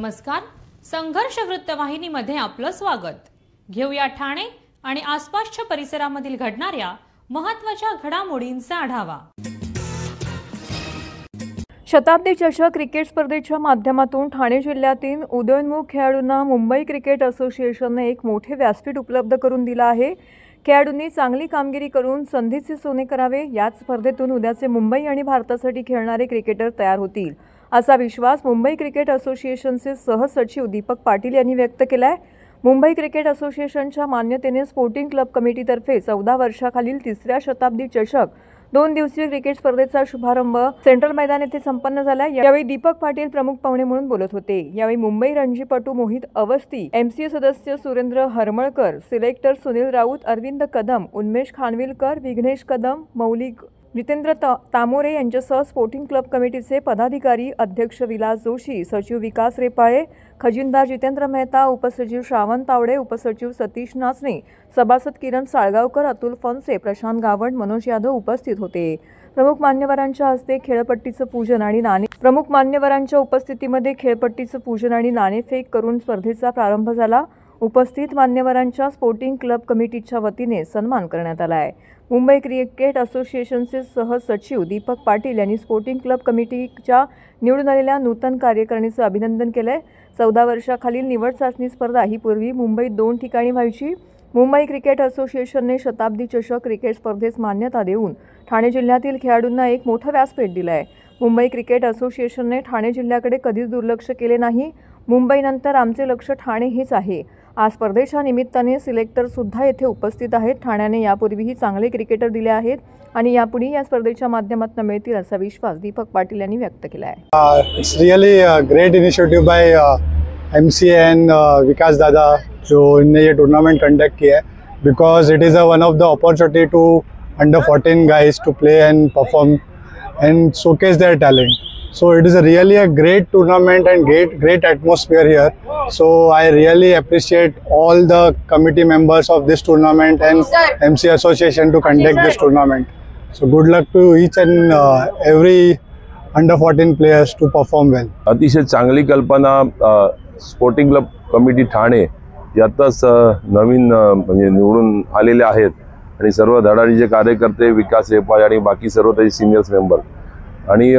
नमस्कार, संघर्ष वृत्तवाहिनीमध्ये आपलं स्वागत. घेऊया ठाणे आणि आसपासच्या परिसरामधील घडणाऱ्या महत्त्वाच्या घडामोडींचा आढावा. शताब्दी चषक क्रिकेट स्पर्धेच्या माध्यमातून ठाणे जिल्ह्यातील उदयोन्मुख खेळाडूंना मुंबई क्रिकेट असोसिएशनने एक मोठे व्यासपीठ उपलब्ध करून दिलं आहे. खेळाडूंनी चांगली कामगिरी करून संधीचे सोने करावे. याच स्पर्धेतून उद्याचे मुंबई आणि भारतासाठी खेळणारे क्रिकेटर तयार होतील असा विश्वास मुंबई क्रिकेट असोसिएशनचे सहसचिव दीपक पाटील यांनी व्यक्त केला आहे. मुंबई क्रिकेट असोसिएशनच्या मान्यतेने स्पोर्टिंग क्लब कमिटीतर्फे 14 वर्षाखालील तिसऱ्या शताब्दी चषक 2 दिवसीय क्रिकेट स्पर्धेचा शुभारंभ सेंट्रल मैदान येथे संपन्न झाला. यावेळी दीपक पाटील प्रमुख पाहुणे म्हणून बोलत होते. यावेळी मुंबई रणजीपटू मोहित अवस्थी, एमसीए सदस्य सुरेंद्र हरमळकर, सिलेक्टर सुनील राऊत, अरविंद कदम, उन्मेष खानविलकर, विघ्नेश कदम, मौलिक जितेंद्र तामोरे यांच्यासह स्पोर्टिंग क्लब कमिटीचे पदाधिकारी, अध्यक्ष विलास जोशी, सचिव विकास रेपाळे, खजिनदार जितेंद्र मेहता, उपसचिव श्रावण तावडे, उपसचिव सतीश नाचणे, सभासद किरण साळगावकर, अतुल फनसे, प्रशांत गावंड, मनोज यादव उपस्थित होते. प्रमुख मान्यवरांच्या हस्ते खेळपट्टीचं पूजन आणि नाणेफेक करून स्पर्धेचा प्रारंभ झाला. उपस्थित मान्यवरांच्या स्पोर्टिंग क्लब कमिटीच्या वतीने सन्मान करण्यात आला आहे. मुंबई क्रिकेट असोसिएशनचे सहसचिव दीपक पाटील यांनी स्पोर्टिंग क्लब कमिटीच्या निवडून आलेल्या नूतन कार्यकारिणीचं अभिनंदन केलंय. 14 वर्षाखालील निवड चाचणी स्पर्धा ही पूर्वी मुंबईत 2 ठिकाणी व्हायची. मुंबई क्रिकेट असोसिएशनने शताब्दी चषक क्रिकेट स्पर्धेस मान्यता देऊन ठाणे जिल्ह्यातील खेळाडूंना एक मोठं व्यासपीठ दिलं आहे. मुंबई क्रिकेट असोसिएशनने ठाणे जिल्ह्याकडे कधीच दुर्लक्ष केले नाही. मुंबईनंतर आमचे लक्ष ठाणे हेच आहे. आज स्पर्धेच्या निमित्ताने सिलेक्टर सुद्धा येथे उपस्थित आहेत. ठाण्याने यापूर्वीही चांगले क्रिकेटर दिले आहेत आणि यापुढे या स्पर्धेच्या माध्यमातून मिळतील असा विश्वास दीपक पाटील यांनी व्यक्त केला आहे. It's really great initiative by MCA and Vikas dada जो इनने ये टूर्नामेंट कंडक्ट किया है, because it is one of the opportunity to under 14 guys to play and perform and showcase their talent. So it is really a great tournament and great atmosphere here. So I really appreciate all the committee members of this tournament and MC Association to conduct this tournament. So good luck to each and every under 14 players to perform well. अतिशय चांगली कल्पना sporting club committee Thane यातच नवीन म्हणजे निवडून आलेले आहेत आणि सर्व धडाडीचे कार्यकर्ते, विकास रेपाळे आणि बाकी सर्व त्याचे सिनियर्स मेंबर आणि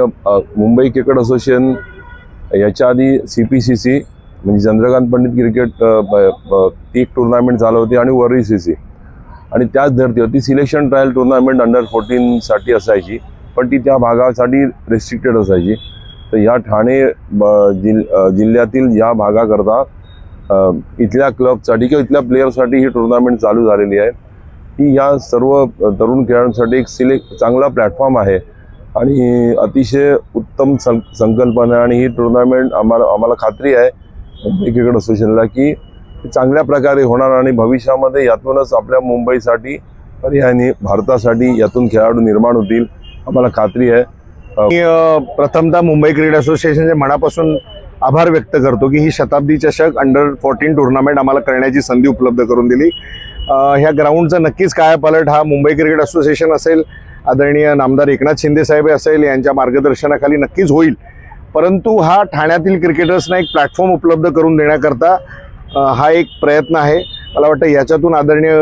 मुंबई क्रिकेट असोसिएशन याच्या आधी CPCC म्हणजे चंद्रकांत पंडित क्रिकेट ती एक टुर्नामेंट चालू होती आणि वरळी CC आणि त्याच धर्तीवरती सिलेक्शन ट्रायल टुर्नामेंट अंडर 14 साठी असायची, पण ती त्या भागासाठी रेस्ट्रिक्टेड असायची. तर या ठाणे जिल्ह्यातील या भागाकरता इथल्या क्लबसाठी किंवा इथल्या प्लेयरसाठी ही टुर्नामेंट चालू झालेली आहे. ही या सर्व तरुण खेळाडूंसाठी एक चांगला प्लॅटफॉर्म आहे आणि अतिशय उत्तम संकल्पना आणि ही टुर्नामेंट आम्हाला खात्री आहे मुंबई क्रिकेट असोसिएशनला की चांगल्या प्रकारे होणार आणि भविष्यामध्ये यातूनच आपल्या मुंबईसाठी आणि भारतासाठी यातून खेळाडू निर्माण होतील आम्हाला खात्री आहे. प्रथमतः मुंबई क्रिकेट असोसिएशनचे मनापासून आभार व्यक्त करतो की ही शताब्दी चषक अंडर 14 टुर्नामेंट आम्हाला करण्याची संधी उपलब्ध करून दिली. ह्या ग्राउंडचं नक्कीच कायापालट हा मुंबई क्रिकेट असोसिएशन असेल, आदरणीय नामदार एकनाथ शिंदे साहेब असेल यांच्या मार्गदर्शनाखाली नक्कीच होईल. परंतु हा ठाण्यातील क्रिकेटर्सना एक प्लॅटफॉर्म उपलब्ध करून देण्याकरता हा एक प्रयत्न आहे. मला वाटतं याच्यातून आदरणीय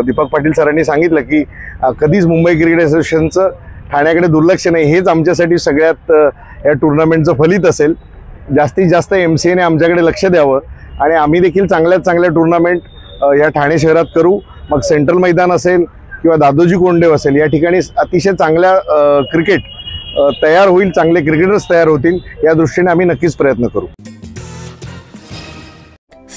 दीपक पाटील सरांनी सांगितलं की कधीच मुंबई क्रिकेट असोसिएशनचं ठाण्याकडे दुर्लक्ष नाही. हेच आमच्यासाठी सगळ्यात या टुर्नामेंटचं फलित असेल. जास्तीत जास्त MCAने आमच्याकडे लक्ष द्यावं आणि आम्ही देखील चांगल्यात चांगल्या टुर्नामेंट या ठाणे शहरात करू. मग सेंट्रल मैदान असेल किंवा दादोजी कोंडदेव असेल, या ठिकाणी अतिशय चांगल्या क्रिकेट तयार होईल, चांगले क्रिकेटर्स तयार होतील या दृष्टीने आम्ही नक्कीच प्रयत्न करू.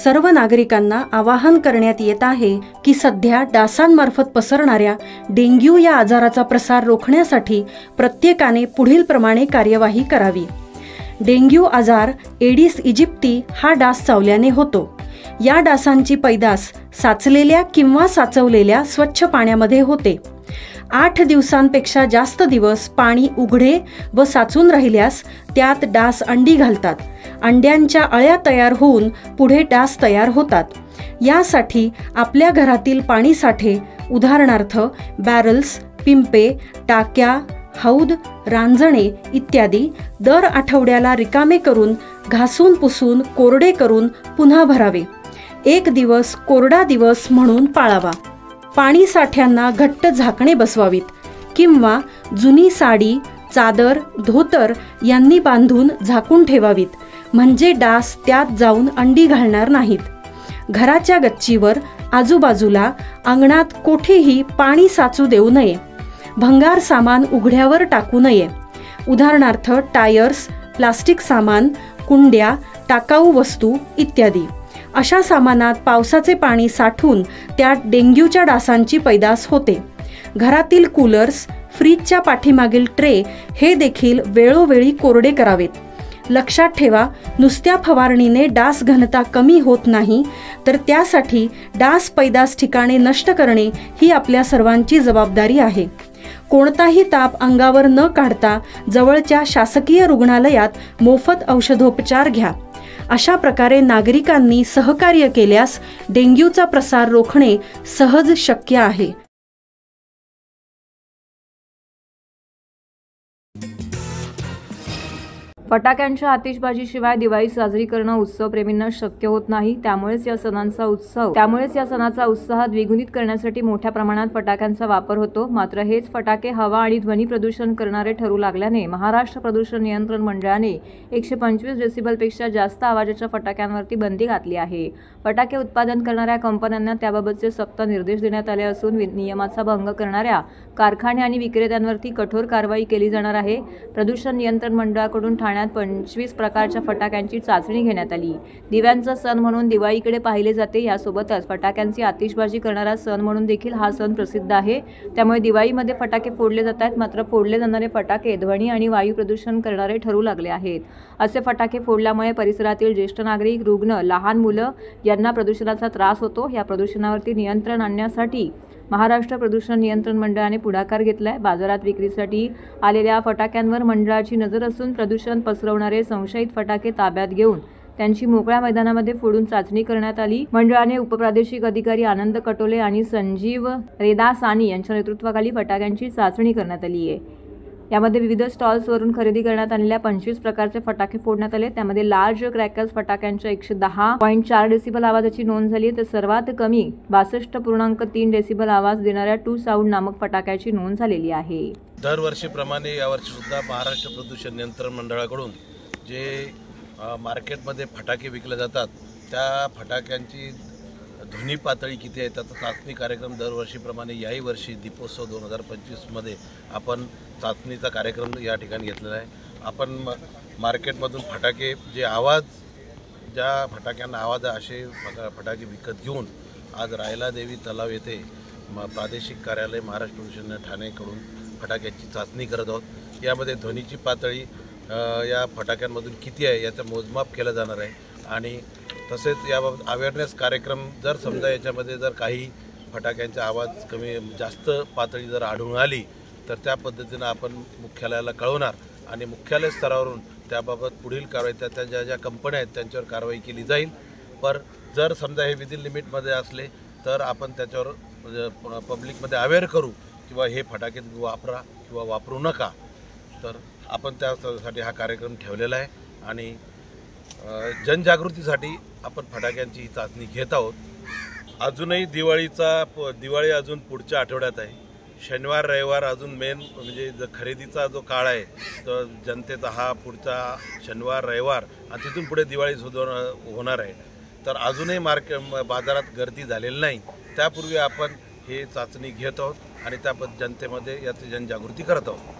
सर्व नागरिकांना आवाहन करण्यात येत आहे की सध्या डासांमार्फत पसरणाऱ्या डेंग्यू या आजाराचा प्रसार रोखण्यासाठी प्रत्येकाने पुढील प्रमाणे कार्यवाही करावी. डेंग्यू आजार एडिस इजिप्ती हा डास चावल्याने होतो. या डासांची पैदास साचलेल्या किंवा साचवलेल्या स्वच्छ पाण्यामध्ये होते. 8 दिवसांपेक्षा जास्त दिवस पाणी उघडे व साचून राहिल्यास त्यात डास अंडी घालतात. अंड्यांच्या अळ्या तयार होऊन पुढे डास तयार होतात. यासाठी आपल्या घरातील पाणी साठे उदाहरणार्थ बॅरल्स, पिंपे, टाक्या, हौद, रांजणे इत्यादी दर आठवड्याला रिकामे करून घासून पुसून कोरडे करून पुन्हा भरावे. 1 दिवस कोरडा दिवस म्हणून पाळावा. पाणी साठ्यांना घट्ट झाकणे बसवावीत किंवा जुनी साडी, चादर, धोतर यांनी बांधून झाकून ठेवावीत, म्हणजे डास त्यात जाऊन अंडी घालणार नाहीत. घराच्या गच्चीवर, आजूबाजूला, अंगणात कोठेही पाणी साचू देऊ नये. भंगार सामान उघड्यावर टाकू नये. उदाहरणार्थ टायर्स, प्लास्टिक सामान, कुंड्या, टाकाऊ वस्तू इत्यादी. अशा सामानात पावसाचे पाणी साठून त्यात डेंग्यूच्या डासांची पैदास होते. घरातील कूलर्स, फ्रीजच्या पाठीमागील ट्रे हे देखील वेळोवेळी कोरडे करावेत. लक्षात ठेवा, नुसत्या फवारणीने डास घनता कमी होत नाही, तर त्यासाठी डास पैदास ठिकाणे नष्ट करणे ही आपल्या सर्वांची जबाबदारी आहे. कोणताही ताप अंगावर न काढता जवळच्या शासकीय रुग्णालयात मोफत औषधोपचार घ्या. अशा प्रकारे नागरिकांनी सहकार्य केल्यास डेंग्यूचा प्रसार रोखणे सहज शक्य आहे. फटाक्यांच्या आतिषबाजीशिवाय दिवाळी साजरी करणं उत्सवप्रेमींना शक्य होत नाही. त्यामुळेच या सणाचा उत्साह द्विगुणित करण्यासाठी मोठ्या प्रमाणात फटाक्यांचा वापर होतो. मात्र हेच फटाके हवा आणि ध्वनी प्रदूषण करणारे ठरू लागल्याने महाराष्ट्र प्रदूषण नियंत्रण मंडळाने 125 डेसिबलपेक्षा जास्त आवाजाच्या फटाक्यांवरती बंदी घातली आहे. फटाके उत्पादन करणाऱ्या कंपन्यांना त्याबाबतचे सक्त निर्देश देण्यात आले असून नियमाचा भंग करणाऱ्या कारखाने आणि विक्रेत्यांवरती कठोर कारवाई केली जाणार आहे. प्रदूषण नियंत्रण मंडळाकडून ठाण्यात 25 प्रकारच्या फटाक्यांची चाचणी घेण्यात आली. दिव्यांचा सण म्हणून दिवाळीकडे पाहिले जाते. यासोबतच फटाक्यांची आतिषबाजी करणारा सण म्हणून देखील हा सण प्रसिद्ध आहे. त्यामुळे दिवाळीमध्ये फटाके फोडले जात आहेत. मात्र फोडले जाणारे फटाके ध्वनी आणि वायू प्रदूषण करणारे ठरू लागले आहेत. असे फटाके फोडल्यामुळे परिसरातील ज्येष्ठ नागरिक, रुग्ण, लहान मुलं यांना प्रदूषणाचा त्रास होतो. या प्रदूषणावरती नियंत्रण आणण्यासाठी महाराष्ट्र प्रदूषण नियंत्रण मंडळाने पुढाकार घेतलाय. बाजारात विक्रीसाठी आलेल्या फटाक्यांवर मंडळाची नजर असून प्रदूषण पसरवणारे संशयित फटाके ताब्यात घेऊन त्यांची मोकळ्या मैदानामध्ये फोडून चाचणी करण्यात आली. मंडळाने उपप्रादेशिक अधिकारी आनंद कटोले आणि संजीव रेदासानी यांच्या नेतृत्वाखाली फटाक्यांची चाचणी करण्यात आली आहे. यामध्ये विविध स्टॉल्सवरून खरेदी करण्यात आलेल्या 25 प्रकारचे फटाके फोडण्यात आले. त्यामध्ये लार्ज क्रॅकर्स फटाक्यांच्या 110.4 डेसिबल आवाजाची नोंद झाली आहे. तर सर्वात कमी 62.3 डेसिबल आवाज देणाऱ्या टू साऊंड नामक फटाक्याची नोंद झालेली आहे. दरवर्षीप्रमाणे यावर्षी सुद्धा महाराष्ट्र प्रदूषण नियंत्रण मंडळाकडून जे मार्केटमध्ये फटाके विकले जातात त्या फटाक्यांची ध्वनी पातळी किती आहे त्याचा चाचणी कार्यक्रम दरवर्षीप्रमाणे याही वर्षी दीपोत्सव 2025मध्ये आपण चाचणीचा कार्यक्रम या ठिकाणी घेतलेला आहे. आपण मार्केटमधून फटाके ज्या फटाक्यांना आवाज आहे असे फटाके विकत घेऊन आज रायला देवी तलाव येथे प्रादेशिक कार्यालय महाराष्ट्र प्रदूषण ठाणेकडून फटाक्यांची चाचणी करत आहोत. यामध्ये ध्वनीची पातळी या फटाक्यांमधून किती आहे याचं मोजमाप केलं जाणार आहे आणि तसेच याबाबत अवेअरनेस कार्यक्रम जर समजा याच्यामध्ये जर काही फटाक्यांचा आवाज कमी जास्त पातळी जर आढळून आली तर त्या पद्धतीनं आपण मुख्यालयाला कळवणार आणि मुख्यालय स्तरावरून त्याबाबत पुढील कारवाई त्या ज्या कंपन्या आहेत त्यांच्यावर कारवाई केली जाईल. पर जर समजा हे विदिन लिमिटमध्ये असले तर आपण त्याच्यावर पब्लिकमध्ये अवेअर करू किंवा हे फटाके वापरा किंवा वापरू नका. तर आपण त्यासाठी हा कार्यक्रम ठेवलेला आहे आणि जनजागृतीसाठी आपण फटाक्यांची चाचणी घेत आहोत. अजूनही दिवाळी अजून पुढच्या आठवड्यात आहे. शनिवार रविवार अजून मेन म्हणजे खरेदीचा जो काळ आहे तर जनतेचा हा पुढचा शनिवार रविवार आणि तिथून पुढे दिवाळी सुद्धा होणार आहे. तर अजूनही बाजारात गर्दी झालेली नाही. त्यापूर्वी आपण हे चाचणी घेत आहोत आणि त्या जनतेमध्ये याची जनजागृती करत आहोत.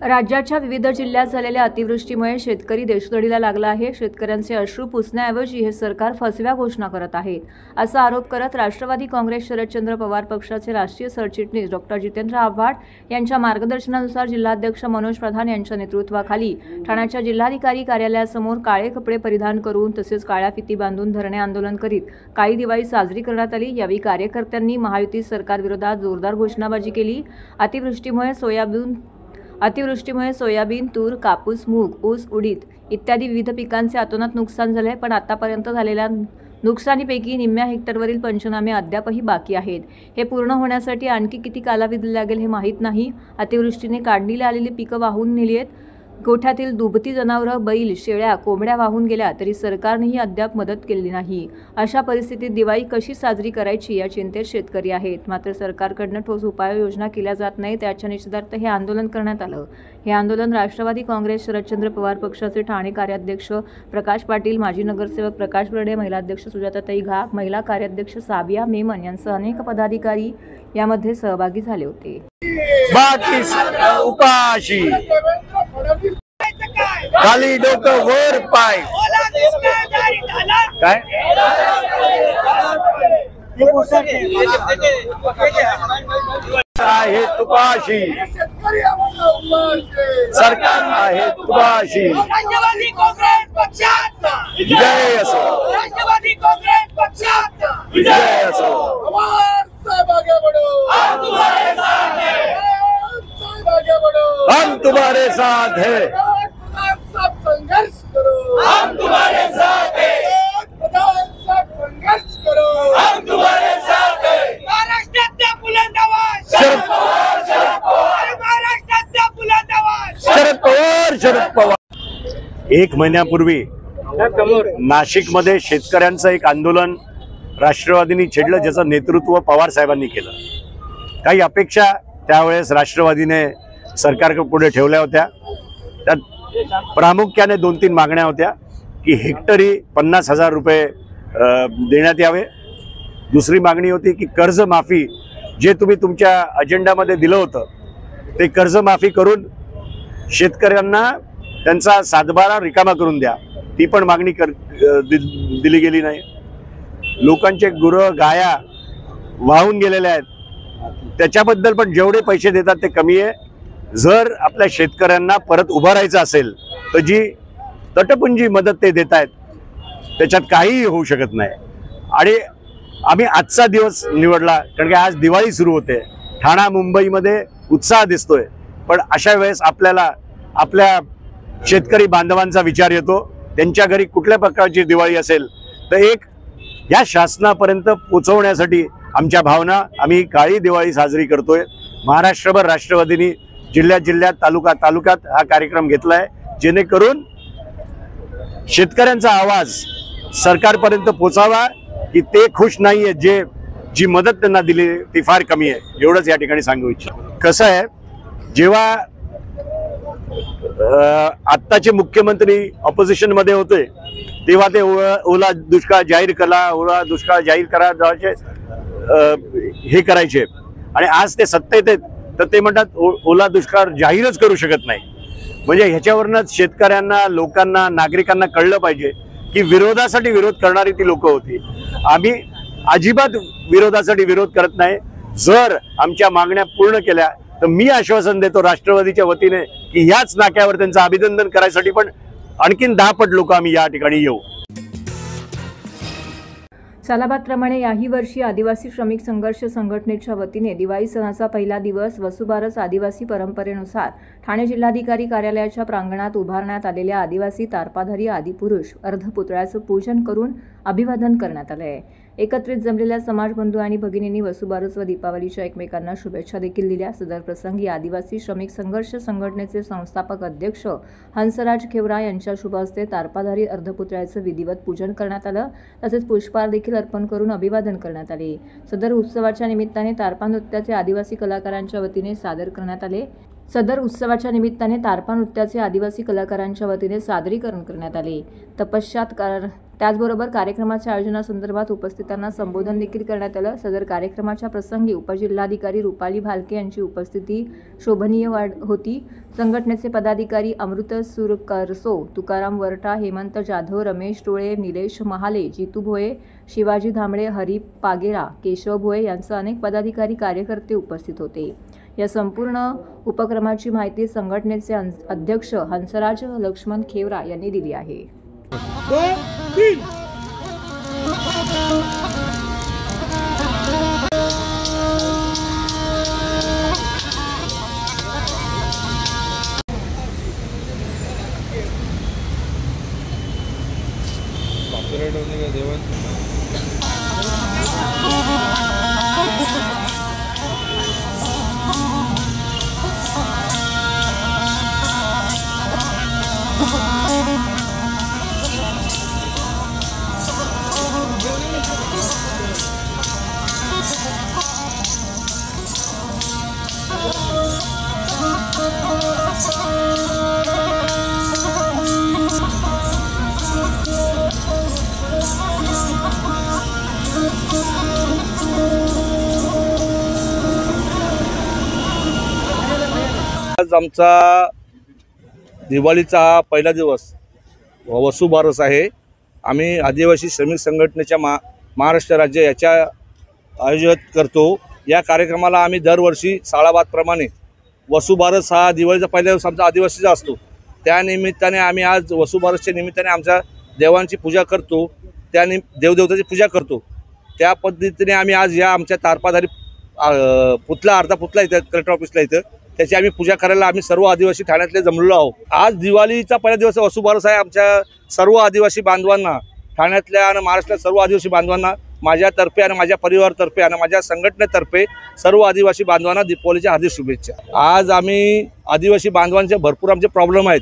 राज्याच्या विविध जिल्ह्यात झालेल्या अतिवृष्टीमुळे शेतकरी देशोधडीला लागला आहे. शेतकऱ्यांचे अश्रू पुसण्याऐवजी हे सरकार फसव्या घोषणा करत आहेत असा आरोप करत राष्ट्रवादी काँग्रेस शरदचंद्र पवार पक्षाचे राष्ट्रीय सरचिटणीस डॉक्टर जितेंद्र आव्हाड यांच्या मार्गदर्शनानुसार जिल्हाध्यक्ष मनोज प्रधान यांच्या नेतृत्वाखाली ठाण्याच्या जिल्हाधिकारी कार्यालयासमोर काळे कपडे परिधान करून तसेच काळ्या फिती बांधून धरणे आंदोलन करीत काळी दिवाळी साजरी करण्यात आली. यावेळी कार्यकर्त्यांनी महायुती सरकारविरोधात जोरदार घोषणाबाजी केली. अतिवृष्टीमुळे सोयाबीन, तूर, कापूस, मूग, ऊस, उडीद इत्यादी विविध पिकांचे अतोनात नुकसान झाले. पण आतापर्यंत झालेल्या नुकसानीपैकी निम्म्या हेक्टरवरील पंचनामे अद्यापही बाकी आहेत. हे पूर्ण होण्यासाठी आणखी किती कालावधी लागेल हे माहीत नाही. अतिवृष्टीने काढणीला आलेली पिकं वाहून नेली आहेत. गोठ्यातील दुभती जनावरं, बैल, शेळ्या, कोंबड्या वाहून गेल्या तरी सरकारनेही अद्याप मदत केली नाही. अशा परिस्थितीत दिवाळी कशी साजरी करायची या चिंतेत शेतकरी आहेत. मात्र सरकारकडनं ठोस उपाययोजना केल्या जात नाहीत. त्याच्या निषेधार्थ हे आंदोलन करण्यात आलं. हे आंदोलन राष्ट्रवादी काँग्रेस, शरदचंद्र पवार पक्षाचे ठाणे कार्याध्यक्ष प्रकाश पाटील, माजी नगरसेवक प्रकाश बर्डे, महिला अध्यक्ष सुजाताताई घाग, महिला कार्याध्यक्ष साबिया मेमन यांसह अनेक पदाधिकारी यामध्ये सहभागी झाले होते. उपाशी खाली डोकं वर पाय काय आहे तुपाशी, सरकार आहे तुपाशी. राष्ट्रवादी काँग्रेस पक्षाचा जय असो, राष्ट्रवादी काँग्रेस पक्षाचा जय असो. हम तुम्हारे साथ हैं, संघर्ष करो, हम तुम्हारे साथ हैं, संघर्ष करो, हम तुम्हारे साथ हैं. महाराष्ट्राचा बुलंद आवाज शरद पवार, महाराष्ट्राचा बुलंद आवाज शरद पवार, शरद पवार. 1 महिन्यापूर्वी नाशिकमध्ये शेतकऱ्यांचं एक आंदोलन राष्ट्रवादीने छेडलं, ज्याचं नेतृत्व पवार साहेबांनी केलं. काही अपेक्षा त्यावेळेस राष्ट्रवादीने सरकारपुढे ठेवल्या होत्या. त्यात प्रामुख्याने 2-3 मागण्या होत्या की हेक्टरी 50,000 रुपये देण्यात यावे. दुसरी मागणी होती की कर्जमाफी, जे तुम्ही तुमच्या अजेंडामध्ये दिलं होतं ते कर्जमाफी करून शेतकऱ्यांना त्यांचा सातबारा रिकामा करून द्या. ती पण मागणी दिली गेली नाही. लोकांचे गुरं गाया वाहून गेलेल्या आहेत, त्याच्याबद्दल पण जेवढे पैसे देतात ते कमी आहे. जर आपल्या शेतकऱ्यांना परत उभं राहायचं असेल तर जी तटपुंजी मदत ते देत आहेत त्याच्यात काहीही होऊ शकत नाही. आणि आम्ही आजचा दिवस निवडला कारण की आज दिवाळी सुरू होते. ठाणा मुंबईमध्ये उत्साह दिसतोय, पण अशा वेळेस आपल्याला आपल्या शेतकरी बांधवांचा विचार येतो. त्यांच्या घरी कुठल्या प्रकारची दिवाळी असेल तर एक या शासनापर्यंत पोचवण्यासाठी आमच्या भावना, आम्ही काळी दिवाळी साजरी करतोय. महाराष्ट्रभर राष्ट्रवादीने जिल्ह्यात तालुक्यात हा कार्यक्रम घेतला आहे, जेणेकरून शेतकऱ्यांचा आवाज सरकारपर्यंत पोचावा की ते खुश नाही आहेत, जी मदत त्यांना दिली ती फार कमी आहे. एवढंच या ठिकाणी सांगू इच्छितो. कसं आहे, जेव्हा आत्ताचे मुख्यमंत्री ऑपोजिशन मध्ये होते तेव्हा ते ओला दुष्काळ जाहीर करा हे करायचे, आणि आज ते सत्तेत आहेत तर ते म्हणतात ओला दुष्काळ जाहीरच करू शकत नाही. म्हणजे ह्याच्यावरूनच शेतकऱ्यांना, लोकांना, नागरिकांना कळलं पाहिजे की विरोधासाठी विरोध करणारी ती लोक होती. आम्ही अजिबात विरोधासाठी विरोध करत नाही. जर आमच्या मागण्या पूर्ण केल्या तर मी आश्वासन देतो राष्ट्रवादीच्या वतीने की याच नाक्यावर त्यांचं अभिनंदन करायसाठी पण आणखीन 10 पट लोक आम्ही या ठिकाणी येऊ. सालाबादप्रमाणे याही वर्षी आदिवासी श्रमिक संघर्ष संघटनेच्या वतीने दिवाळी सणाचा पहिला दिवस वसुबारस आदिवासी परंपरेनुसार ठाणे जिल्हाधिकारी कार्यालयाच्या प्रांगणात उभारण्यात आलेल्या आदिवासी तारपाधारी आदिपुरुष अर्धपुतळ्याचं पूजन करून अभिवादन करण्यात आलं आहे. एकत्रित जमलेल्या समाजबंधू आणि भगिनींनी वसुबारस व दीपावलीच्या एकमेकांना शुभेच्छा देखील दिल्या. सदर प्रसंगी आदिवासी श्रमिक संघर्ष संघटनेचे संस्थापक अध्यक्ष हंसराज खेवरा यांच्या शुभ हस्ते तारपाधारी अर्धपुतळ्याचं विधिवत पूजन करण्यात आलं. तसेच पुष्पहार देखील अर्पण करून अभिवादन करण्यात आले. सदर उत्सवाच्या निमित्ताने तारपा नृत्याचे आदिवासी कलाकारांच्या वतीने सादर करण्यात आले. सादरीकरण करण्यात आले. तपश्चात त्याचबरोबर कार्यक्रमाच्या आयोजनासंदर्भात उपस्थितांना संबोधन देखील करण्यात आलं. सदर कार्यक्रमाच्या प्रसंगी उपजिल्हाधिकारी रुपाली भालके यांची उपस्थिती शोभनीय होती. संघटनेचे पदाधिकारी अमृत सुरकरसो, तुकाराम वरटा, हेमंत जाधव, रमेश टोळे, निलेश महाले, जितू भोये, शिवाजी धामळे, हरी पागेरा, केशव भोये यांसह अनेक पदाधिकारी कार्यकर्ते उपस्थित होते. या संपूर्ण उपक्रमाची माहिती संघटनेचे अध्यक्ष हंसराज लक्ष्मण खेवरा यांनी दिली आहे. कॉपीराइट होने का देवा आज आमचा दिवाळीचा हा पहिला दिवस वसुबारस आहे। आम्ही आदिवासी श्रमिक संघटनेच्या महाराष्ट्र राज्य याच्या आयोजित करतो। या कार्यक्रमाला आम्ही दरवर्षी साळाबादप्रमाणे वसुबारस हा दिवाळीचा पहिला दिवस आमचा आदिवासीचा असतो। त्या निमित्ताने आम्ही आज वसुबारसच्या निमित्ताने आमच्या देवांची पूजा करतो, त्या देवदेवताची पूजा करतो। त्या पद्धतीने आम्ही आज या आमच्या तारपाधारी पुतला अर्धा पुतला इथं कलेक्टर ऑफिसला इथं त्याची आम्ही पूजा करायला आम्ही सर्व आदिवासी ठाण्यातले जमलेलो आहोत। आज दिवाळीचा पहिला दिवस वसुबारस आहे। आमच्या सर्व आदिवासी बांधवांना, ठाण्यातल्या आणि महाराष्ट्रातल्या सर्व आदिवासी बांधवांना माझ्यातर्फे आणि माझ्या परिवारातर्फे आणि माझ्या संघटनेतर्फे सर्व आदिवासी बांधवांना दीपावलीच्या हार्दिक शुभेच्छा। आज आम्ही आदिवासी बांधवांचे भरपूर आमचे प्रॉब्लेम आहेत,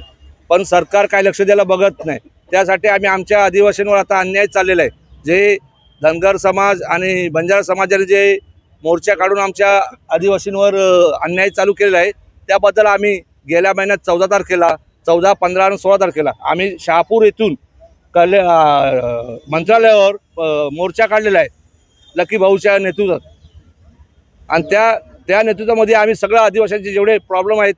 पण सरकार काय लक्ष द्यायला बघत नाही। त्यासाठी आम्ही आमच्या आदिवासींवर आता अन्याय चाललेला आहे। जे धनगर समाज आणि बंजारा समाजाने जे मोर्चा काढून आमच्या आदिवासींवर अन्याय चालू केलेला आहे, त्याबद्दल आम्ही गेल्या महिन्यात 14 तारखेला 14, 15 आणि 16 तारखेला आम्ही शहापूर येथून मंत्रालयावर मोर्चा काढलेला आहे लकी भाऊच्या नेतृत्वात। आणि त्या नेतृत्वामध्ये आम्ही सगळ्या आदिवासींचे जेवढे प्रॉब्लेम आहेत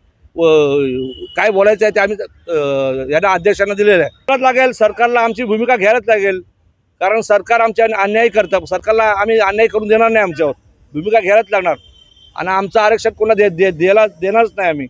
काय बोलायचं आहे ते आम्ही यांना अध्यक्षांना दिलेलं आहे। लागेल सरकारला आमची भूमिका घ्यायलाच लागेल, कारण सरकार आमच्या अन्याय करतं। सरकारला आम्ही अन्याय करून देणार नाही, आमच्यावर भूमिका घ्यायलाच लागणार आणि आमचं आरक्षण कोणा देणारच नाही आम्ही।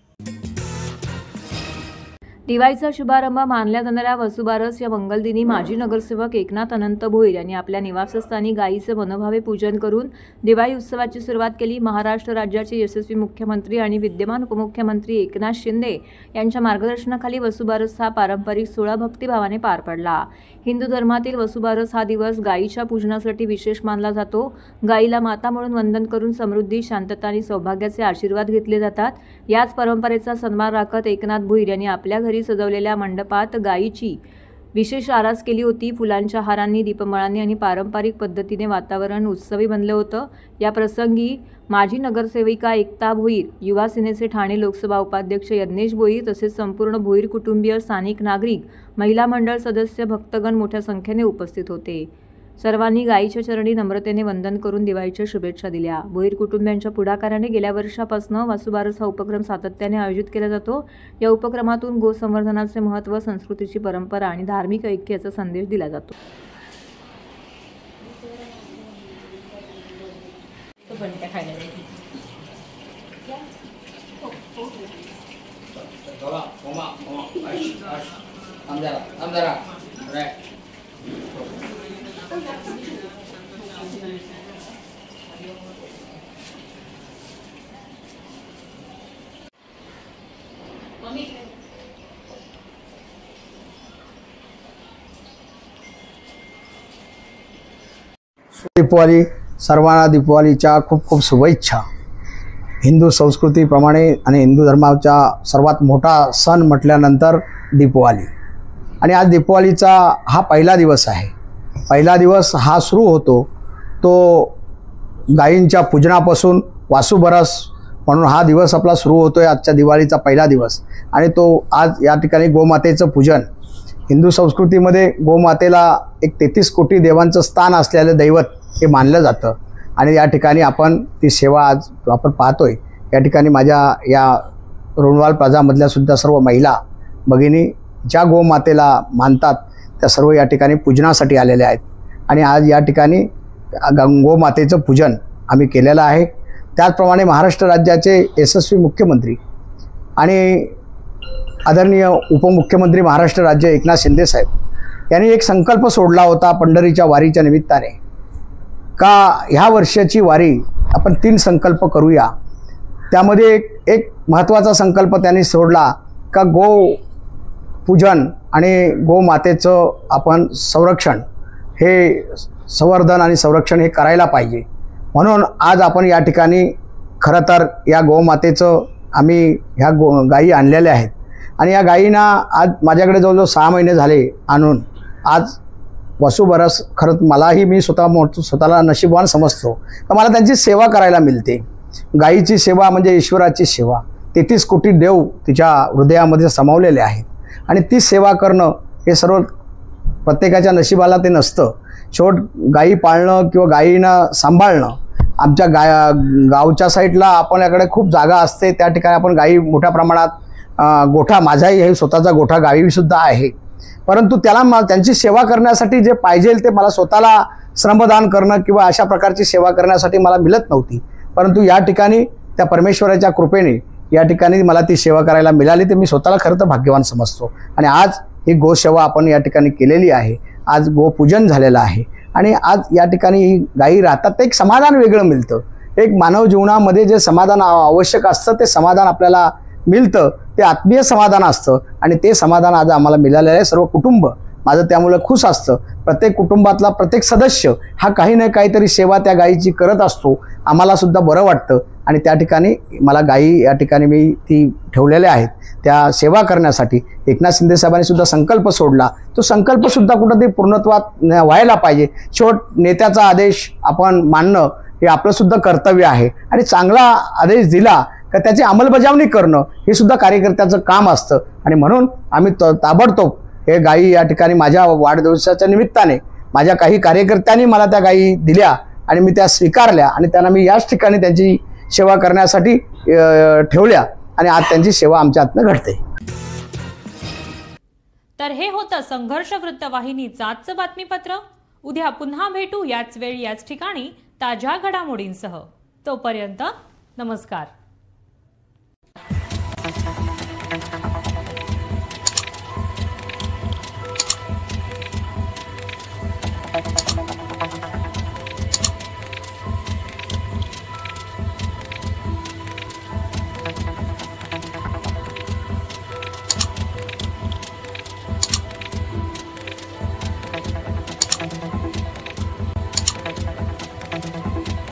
दिवाळीचा शुभारंभ मानल्या जाणाऱ्या वसुबारस या मंगलदिनी माजी नगरसेवक एकनाथ अनंत भोईर यांनी आपल्या निवासस्थानी गायीचे मनोभावे पूजन करून दिवाळी उत्सवाची सुरुवात केली। महाराष्ट्र राज्याचे यशस्वी मुख्यमंत्री आणि विद्यमान उपमुख्यमंत्री एकनाथ शिंदे यांच्या मार्गदर्शनाखाली वसुबारस हा पारंपरिक सोहळा भक्तिभावाने पार पडला। हिंदू धर्मातील वसुबारस हा दिवस गायीच्या पूजनासाठी विशेष मानला जातो। गायीला माता म्हणून वंदन करून समृद्धी, शांतता आणि सौभाग्याचे आशीर्वाद घेतले जातात। याच परंपरेचा सन्मान राखत एकनाथ भोईर यांनी आपल्या घरी सजवलेल्या मंडपात गायीची विशेष आरास केली होती। फुलांच्या हारांनी, दीपमाळांनी आणि पारंपरिक पद्धतीने वातावरण उत्सवी बनलं होतं। या प्रसंगी माजी नगरसेविका एकता भोईर, युवा सेनेचे ठाणे लोकसभा उपाध्यक्ष यज्ञेश भोईर तसेच संपूर्ण भोईर कुटुंबीय, स्थानिक नागरिक, महिला मंडळ सदस्य, भक्तगण मोठ्या संख्येने उपस्थित होते। सर्वांनी गायीच्या चरणी नम्रतेने वंदन करून दिवाळीच्या शुभेच्छा दिल्या। भोईर कुटुंबियांच्या पुढाकाराने गेल्या वर्षापासून वसुबारस हा उपक्रम सातत्याने आयोजित केला जातो। या उपक्रमातून गोसंवर्धनाचे महत्त्व, संस्कृतीची परंपरा आणि धार्मिक ऐक्याचा संदेश दिला जातो। दीपावली, सर्वांना दीपावलीच्या खूप खूप शुभेच्छा। हिंदू संस्कृतीप्रमाणे आणि हिंदू धर्माचा सर्वात मोठा सण म्हटल्यानंतर दीपावली, आणि आज दीपावलीचा हा पहिला दिवस आहे। पहिला दिवस हा सुरू होतो तो गायींच्या पूजनापासून वासुबारस म्हणून हा दिवस आपला सुरू होतोय। आजच्या दिवाळीचा पहिला दिवस आणि तो आज या ठिकाणी गोमातेचं पूजन। हिंदू संस्कृतीमध्ये गोमातेला एक 33 कोटी देवांचं स्थान असलेलं दैवत हे मानलं जातं आणि या ठिकाणी आपण ती सेवा आज आपण पाहतोय। या ठिकाणी माझ्या या रोणवाल प्लाझामधल्या सुद्धा सर्व महिला भगिनी ज्या गोमातेला मानतात त्या सर्व या ठिकाणी पूजनासाठी आलेल्या आहेत आणि आज या ठिकाणी गोमातेचं पूजन आम्ही केलेलं आहे। त्याचप्रमाणे महाराष्ट्र राज्याचे यशस्वी मुख्यमंत्री आणि आदरणीय उपमुख्यमंत्री महाराष्ट्र राज्य एकनाथ शिंदे साहेब यांनी एक संकल्प सोडला होता पंढरीच्या वारीच्या निमित्ताने का ह्या वर्षाची वारी आपण 3 संकल्प करूया। त्यामध्ये एक महत्त्वाचा संकल्प त्यांनी सोडला का गो पूजन आणि गोमातेचं आपण संरक्षण, हे संवर्धन आणि संरक्षण हे करायला पाहिजे। म्हणून आज आपण या ठिकाणी खरं तर या गोमातेचं आम्ही ह्या गायी आणलेल्या आहेत आणि या गायींना आज माझ्याकडे जवळजवळ 6 महिने झाले आणून आज वसुबारस खरंच मलाही मी स्वतःला नशीबवान समजतो का मला त्यांची सेवा करायला मिळते। गायीची सेवा म्हणजे ईश्वराची सेवा। 33 कोटी देव तिच्या हृदयामध्ये सामावलेले आहेत आणि ती सेवा करणं हे सर्व प्रत्येकाच्या नशिबाला ते नसतं। शेवट गायी पाळणं किंवा गायींना सांभाळणं आमच्या गावच्या साईडला आपल्याकडे खूप जागा असते, त्या ठिकाणी आपण गायी मोठ्या प्रमाणात गोठा, माझाही हे स्वतःचा गोठा गावीसुद्धा आहे. परंतु त्याला त्यांची सेवा करण्यासाठी जे पाहिजे ते मला स्वतःला श्रमदान करणं किंवा अशा प्रकारची सेवा करण्यासाठी मला मिळत नव्हती. परंतु या ठिकाणी त्या परमेश्वराच्या कृपेने या ठिकाणी मला ती सेवा करायला मिळाली, तर मी स्वतःला खरं तर भाग्यवान समजतो. आणि आज ही गोसेवा आपण या ठिकाणी केलेली आहे. आज गोपूजन झालेलं आहे आणि आज या ठिकाणी ही गायी राहतात, तर एक समाधान वेगळं मिळतं. एक मानव जीवनामध्ये जे समाधान आवश्यक असतं ते समाधान आपल्याला मिळतं, ते आत्मीय समाधान असतं आणि ते समाधान आज आम्हाला मिळालेलं आहे. सर्व कुटुंब माझं त्यामुळे खुश असतं. प्रत्येक कुटुंबातला प्रत्येक सदस्य हा काही ना काहीतरी सेवा त्या गायीची करत असतो. आम्हाला सुद्धा बरं वाटतं आणि त्या ठिकाणी मला गायी या ठिकाणी मी ती ठेवलेल्या आहेत त्या सेवा करण्यासाठी. एकनाथ शिंदे साहेबांनी सुद्धा संकल्प सोडला, तो संकल्पसुद्धा कुठंतरी पूर्णत्वात व्हायला पाहिजे. शेवट नेत्याचा आदेश आपण मानणं हे आपलंसुद्धा कर्तव्य आहे आणि चांगला आदेश दिला तर त्याची अंमलबजावणी करणं हे सुद्धा कार्यकर्त्याचं काम असतं. आणि म्हणून आम्ही ताबडतोब हे गायी या ठिकाणी माझ्या वाढदिवसाच्या निमित्ताने माझ्या काही कार्यकर्त्यांनी मला त्या गायी दिल्या आणि मी त्या स्वीकारल्या आणि त्यांना मी याच ठिकाणी त्यांची सेवा करण्यासाठी ठेवल्या आणि आज त्यांची सेवा आमच्या हातनं घडते. तर हे होतं संघर्ष वृत्तवाहिनीचं आजचं बातमीपत्र. उद्या पुन्हा भेटू याच वेळी याच ठिकाणी ताज्या घडामोडींसह. तोपर्यंत नमस्कार.